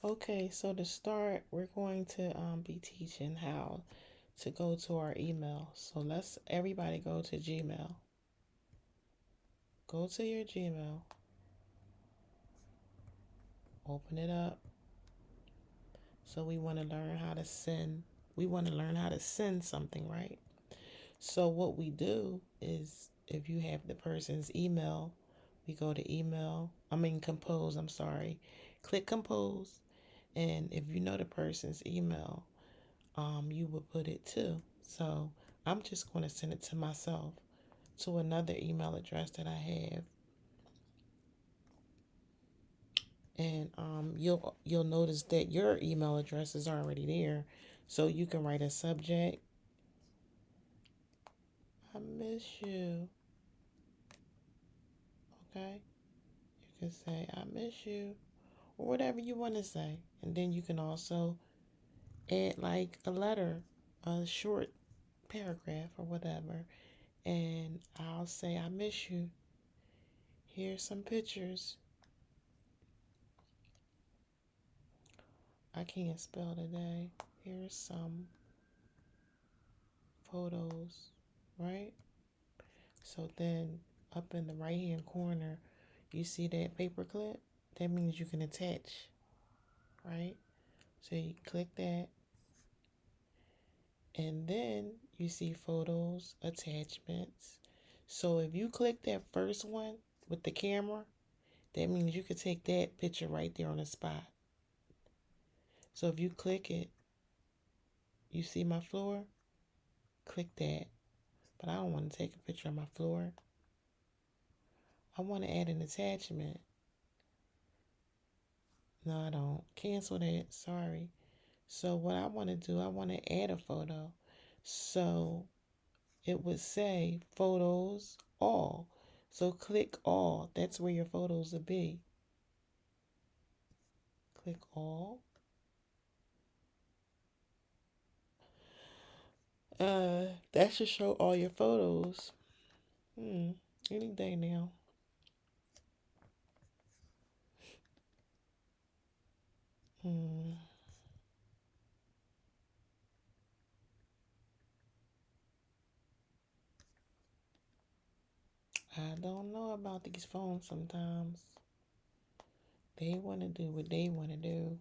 Okay, so to start, we're going to be teaching how to go to our email. So let's everybody go to Gmail. Go to your Gmail, open it up. So we want to learn how to send. We want to learn how to send something, right? So what we do is if you have the person's email, we go to email. Compose, I'm sorry. Click compose. And if you know the person's email, you would put it too. So I'm just going to send it to myself to another email address that I have, and you'll notice that your email address is already there. So you can write a subject. I miss you. Okay, you can say I miss you or whatever you want to say, and then you can also add like a letter, a short paragraph or whatever, and I'll say I miss you. Here's some pictures. I can't spell today. Here's some photos, right? So then up in the right hand corner, you see that paper clip? That means you can attach, right? So you click that, and then you see photos, attachments. So if you click that first one with the camera, that means you could take that picture right there on the spot. So if you click it, you see my floor, click that. But I don't want to take a picture of my floor. I want to add an attachment. No, I don't. Cancel that. Sorry. So what I want to do, I want to add a photo. So it would say photos all. So click all. That's where your photos will be. Click all. That should show all your photos. Hmm. Any day now. Hmm. I don't know about these phones sometimes. They want to do what they want to do.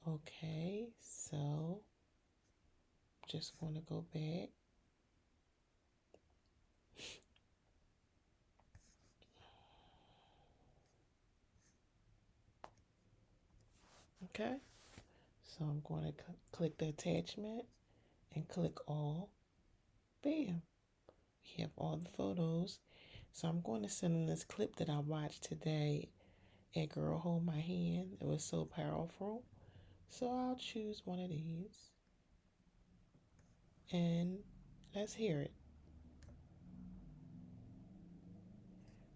Okay, so just want to go back. Okay, so I'm going to click the attachment and click all. Bam, we have all the photos. So I'm going to send them this clip that I watched today at Girl Hold My Hand. It was so powerful. So I'll choose one of these and let's hear it.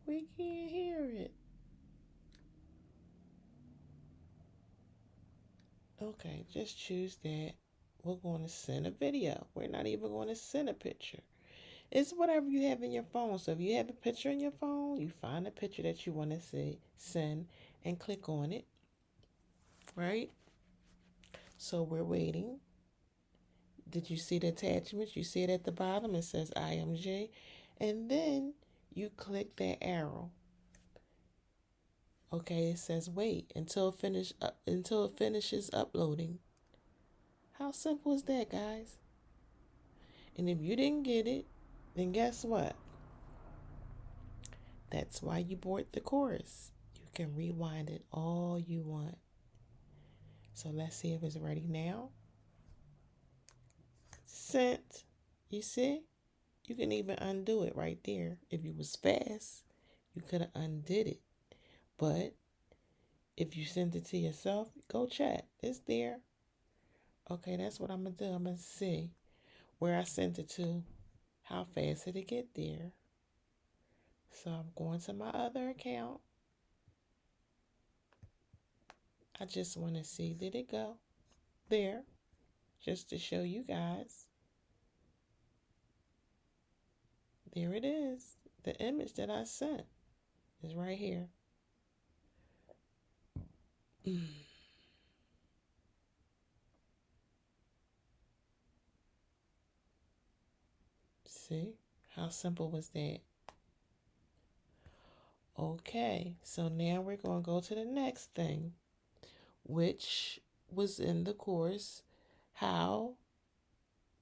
We can't hear it. Okay, just choose that. We're going to send a video. We're not even going to send a picture. It's whatever you have in your phone. So if you have a picture in your phone, you find a picture that you want to see, send, and click on it, right? So we're waiting. Did you see the attachments? You see it at the bottom. It says IMG. And then you click that arrow. Okay, it says wait until it finishes uploading. How simple is that, guys? And if you didn't get it, then guess what? That's why you bought the course. You can rewind it all you want. So let's see if it's ready now. Sent. You see? You can even undo it right there. If you was fast, you could have undid it. But if you sent it to yourself, go check. It's there. Okay, that's what I'm going to do. I'm going to see where I sent it to. How fast did it get there? So I'm going to my other account. I just want to see, did it go there? Just to show you guys. There it is. The image that I sent is right here. See? How simple was that? Okay, so now we're going to go to the next thing, which was in the course, how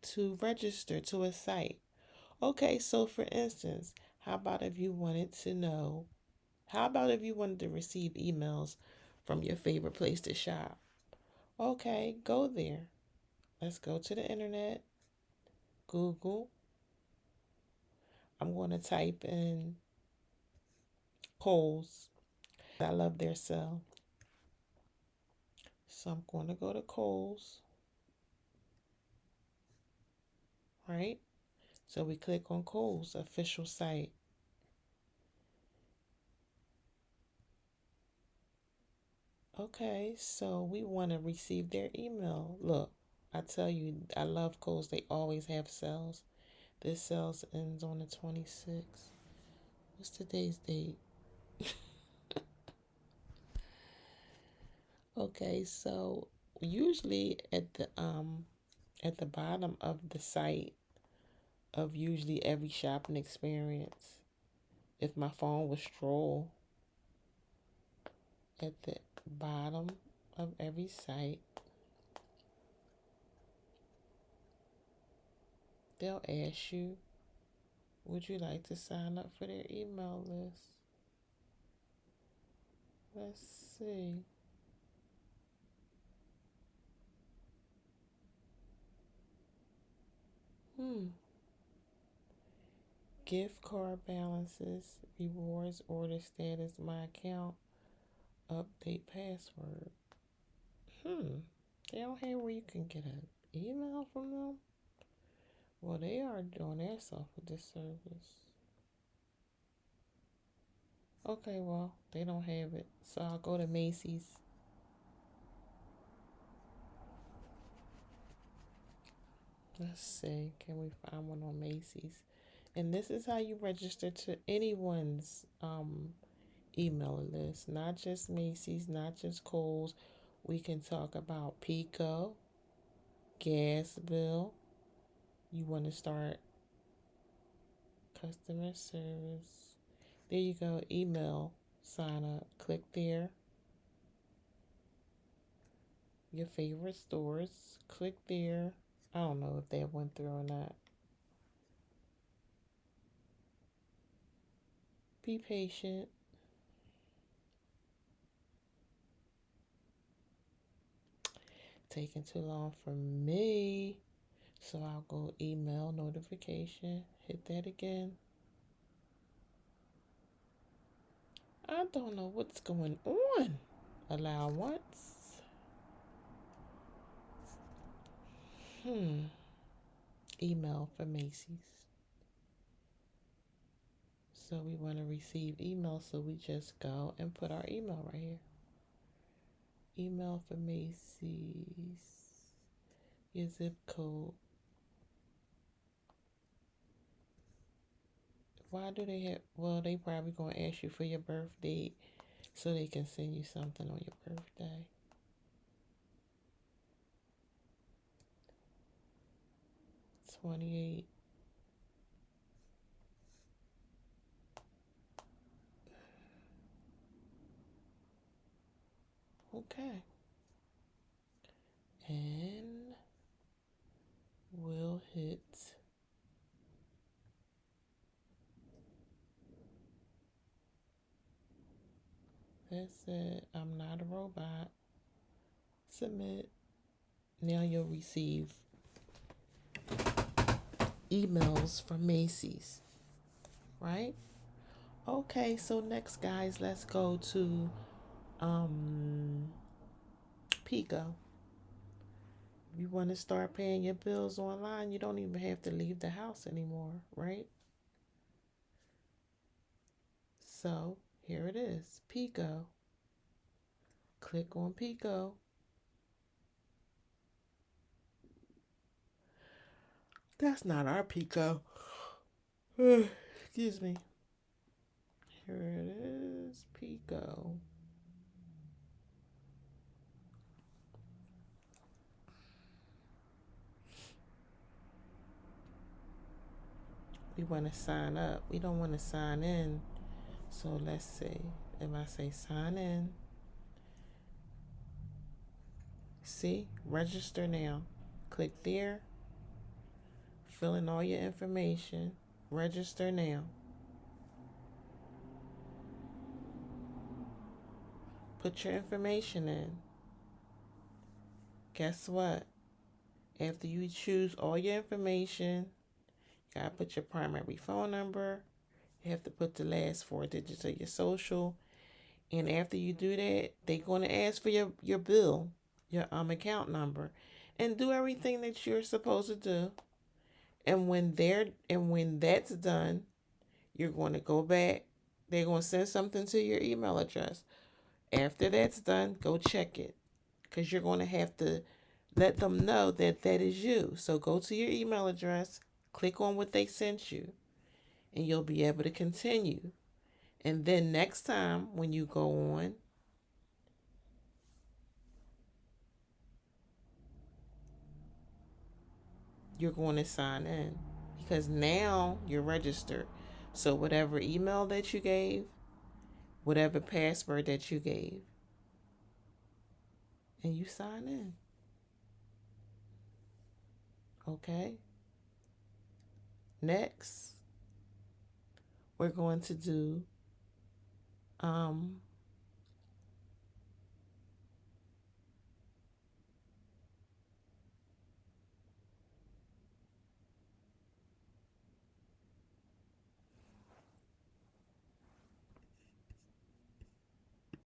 to register to a site. Okay, so for instance, how about if you wanted to know, how about if you wanted to receive emails from your favorite place to shop? Okay, go there. Let's go to the internet, Google. I'm going to type in Kohl's. I love their sale. So I'm going to go to Kohl's, right? So we click on Kohl's official site. Okay, so we want to receive their email. Look, I tell you, I love Kohl's. They always have sales. This sales ends on the 26th. What's today's date? Okay, so usually at the bottom of the site of usually every shopping experience, if my phone was stroll at the bottom of every site, they'll ask you, would you like to sign up for their email list? Let's see. Hmm. Gift card balances, rewards, order status, my account, update password. They don't have where you can get an email from them? Well, they are doing themselves a disservice. Okay, well, they don't have it. So I'll go to Macy's. Let's see. Can we find one on Macy's? And this is how you register to anyone's email list, not just Macy's, not just Kohl's. We can talk about Pico, gas bill. You want to start customer service. There you go. Email sign up. Click there. Your favorite stores. Click there. I don't know if that went through or not. Be patient. Taking too long for me. So I'll go email notification. Hit that again. I don't know what's going on. Allow once. Email for Macy's. So we want to receive email, so we just go and put our email right here. Email for Macy's. Your zip code. Why do they have? Well, they probably gonna ask you for your birth date, so they can send you something on your birthday. 28. Okay. And we'll hit. That's it. I'm not a robot. Submit. Now you'll receive emails from Macy's, right? Okay, so next, guys, let's go to um Pico. If you want to start paying your bills online, you don't even have to leave the house anymore, right? So here it is, Pico. Click on Pico. That's not our Pico. Excuse me. Here it is, Pico. We want to sign up. We don't want to sign in. So let's see. If I say sign in, see, register now. Click there, fill in all your information, register now. Put your information in. Guess what? After you choose all your information, you gotta put your primary phone number. You have to put the last 4 digits of your social. And after you do that, they're gonna ask for your bill, your account number, and do everything that you're supposed to do. And when that's done, you're going to go back. They're going to send something to your email address. After that's done, go check it, because you're going to have to let them know that that is you. So go to your email address, click on what they sent you, and you'll be able to continue. And then next time when you go on, you're going to sign in, because now you're registered. So whatever email that you gave, whatever password that you gave, and you sign in. Okay? Next, we're going to do